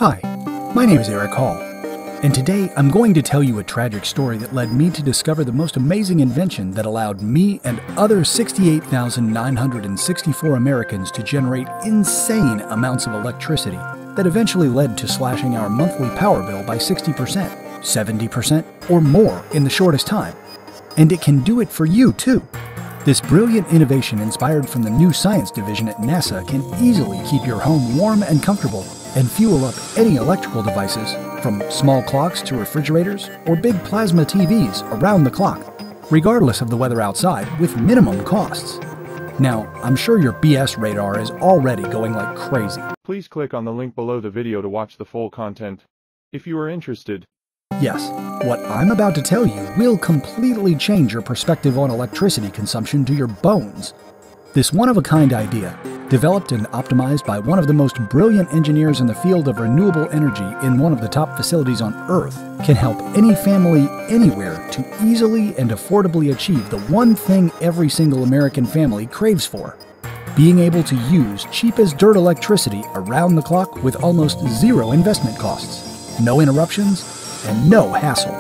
Hi, my name is Eric Hall, and today I'm going to tell you a tragic story that led me to discover the most amazing invention that allowed me and other 68,964 Americans to generate insane amounts of electricity that eventually led to slashing our monthly power bill by 60%, 70%, or more in the shortest time. And it can do it for you too. This brilliant innovation inspired from the new science division at NASA can easily keep your home warm and comfortable and fuel up any electrical devices, from small clocks to refrigerators or big plasma TVs around the clock, regardless of the weather outside, with minimum costs. Now, I'm sure your BS radar is already going like crazy. Please click on the link below the video to watch the full content, if you are interested. Yes, what I'm about to tell you will completely change your perspective on electricity consumption to your bones. This one-of-a-kind idea, developed and optimized by one of the most brilliant engineers in the field of renewable energy in one of the top facilities on Earth, can help any family anywhere to easily and affordably achieve the one thing every single American family craves for: being able to use cheap-as-dirt electricity around the clock with almost zero investment costs, no interruptions, and no hassle.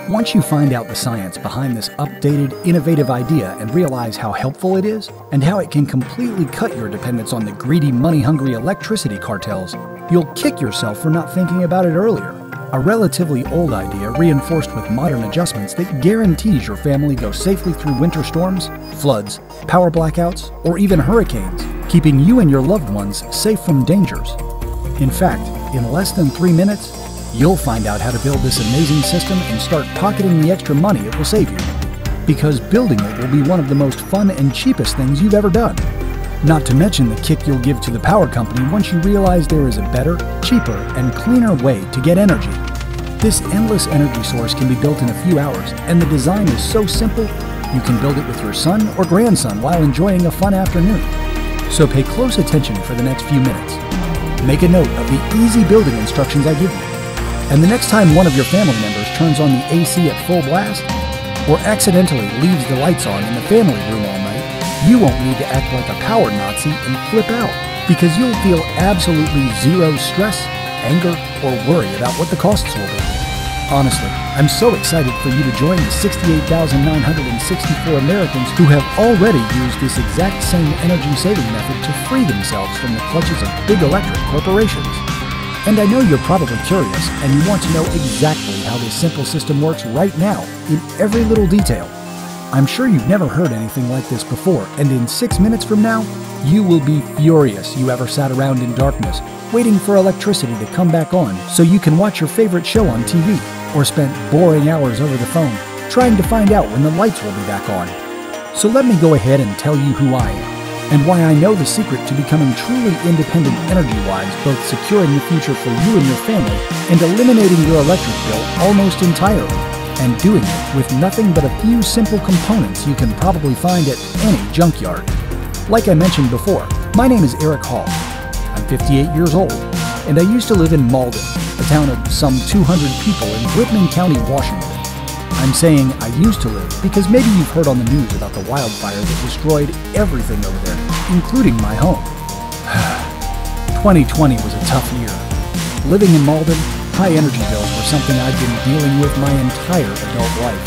Once you find out the science behind this updated, innovative idea and realize how helpful it is, and how it can completely cut your dependence on the greedy, money-hungry electricity cartels, you'll kick yourself for not thinking about it earlier. A relatively old idea reinforced with modern adjustments that guarantees your family goes safely through winter storms, floods, power blackouts, or even hurricanes, keeping you and your loved ones safe from dangers. In fact, in less than 3 minutes, you'll find out how to build this amazing system and start pocketing the extra money it will save you. Because building it will be one of the most fun and cheapest things you've ever done. Not to mention the kick you'll give to the power company once you realize there is a better, cheaper, and cleaner way to get energy. This endless energy source can be built in a few hours, and the design is so simple, you can build it with your son or grandson while enjoying a fun afternoon. So pay close attention for the next few minutes. Make a note of the easy building instructions I give you. And the next time one of your family members turns on the AC at full blast, or accidentally leaves the lights on in the family room all night, you won't need to act like a power Nazi and flip out, because you'll feel absolutely zero stress, anger, or worry about what the costs will be. Honestly, I'm so excited for you to join the 68,964 Americans who have already used this exact same energy-saving method to free themselves from the clutches of big electric corporations. And I know you're probably curious, and you want to know exactly how this simple system works right now, in every little detail. I'm sure you've never heard anything like this before, and in 6 minutes from now, you will be furious you ever sat around in darkness, waiting for electricity to come back on so you can watch your favorite show on TV, or spent boring hours over the phone, trying to find out when the lights will be back on. So let me go ahead and tell you who I am, and why I know the secret to becoming truly independent energy-wise, both securing the future for you and your family, and eliminating your electric bill almost entirely, and doing it with nothing but a few simple components you can probably find at any junkyard. Like I mentioned before, my name is Eric Hall. I'm 58 years old, and I used to live in Malden, a town of some 200 people in Whitman County, Washington. I'm saying I used to live because maybe you've heard on the news about the wildfire that destroyed everything over there, including my home. 2020 was a tough year. Living in Malden, high energy bills were something I've been dealing with my entire adult life.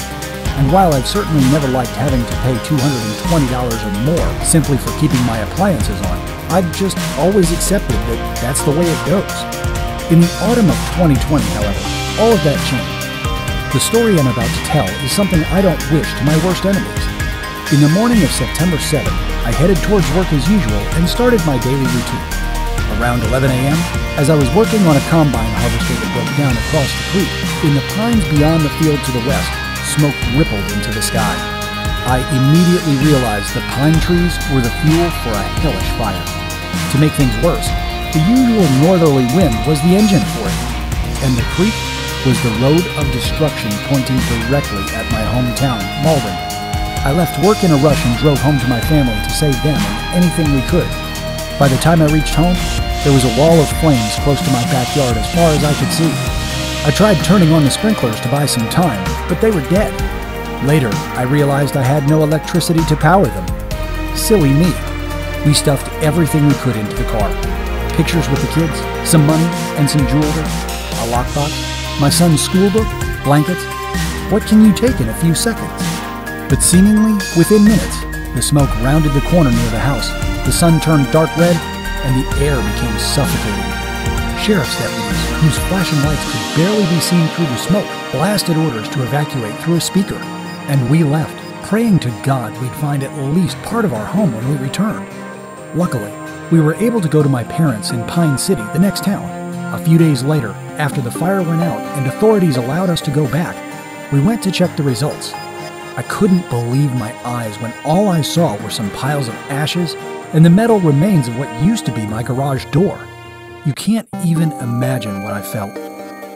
And while I've certainly never liked having to pay $220 or more simply for keeping my appliances on, I've just always accepted that that's the way it goes. In the autumn of 2020, however, all of that changed. The story I'm about to tell is something I don't wish to my worst enemies. In the morning of September 7th, I headed towards work as usual and started my daily routine. Around 11 a.m., as I was working on a combine harvester that broke down across the creek, in the pines beyond the field to the west, smoke rippled into the sky. I immediately realized the pine trees were the fuel for a hellish fire. To make things worse, the usual northerly wind was the engine for it, and the creek was the road of destruction pointing directly at my hometown, Malden. I left work in a rush and drove home to my family to save them and anything we could. By the time I reached home, there was a wall of flames close to my backyard as far as I could see. I tried turning on the sprinklers to buy some time, but they were dead. Later, I realized I had no electricity to power them. Silly me. We stuffed everything we could into the car. Pictures with the kids, some money, and some jewelry, a lockbox, my son's school book, blankets. What can you take in a few seconds? But seemingly, within minutes, the smoke rounded the corner near the house, the sun turned dark red, and the air became suffocating. Sheriff's deputies, whose flashing lights could barely be seen through the smoke, blasted orders to evacuate through a speaker, and we left, praying to God we'd find at least part of our home when we returned. Luckily, we were able to go to my parents in Pine City, the next town. A few days later, after the fire went out and authorities allowed us to go back, we went to check the results. I couldn't believe my eyes when all I saw were some piles of ashes and the metal remains of what used to be my garage door. You can't even imagine what I felt.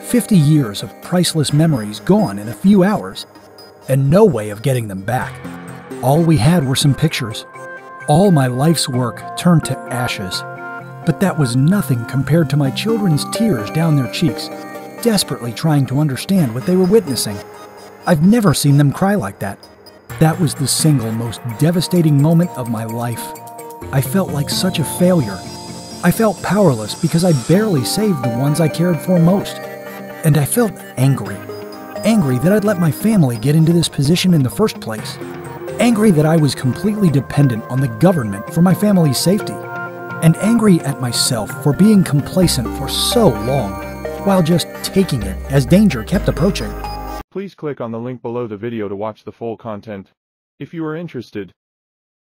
50 years of priceless memories gone in a few hours, and no way of getting them back. All we had were some pictures. All my life's work turned to ashes. But that was nothing compared to my children's tears down their cheeks, desperately trying to understand what they were witnessing. I've never seen them cry like that. That was the single most devastating moment of my life. I felt like such a failure. I felt powerless because I barely saved the ones I cared for most. And I felt angry. Angry that I'd let my family get into this position in the first place. Angry that I was completely dependent on the government for my family's safety. And angry at myself for being complacent for so long, while just taking it as danger kept approaching. Please click on the link below the video to watch the full content. If you are interested,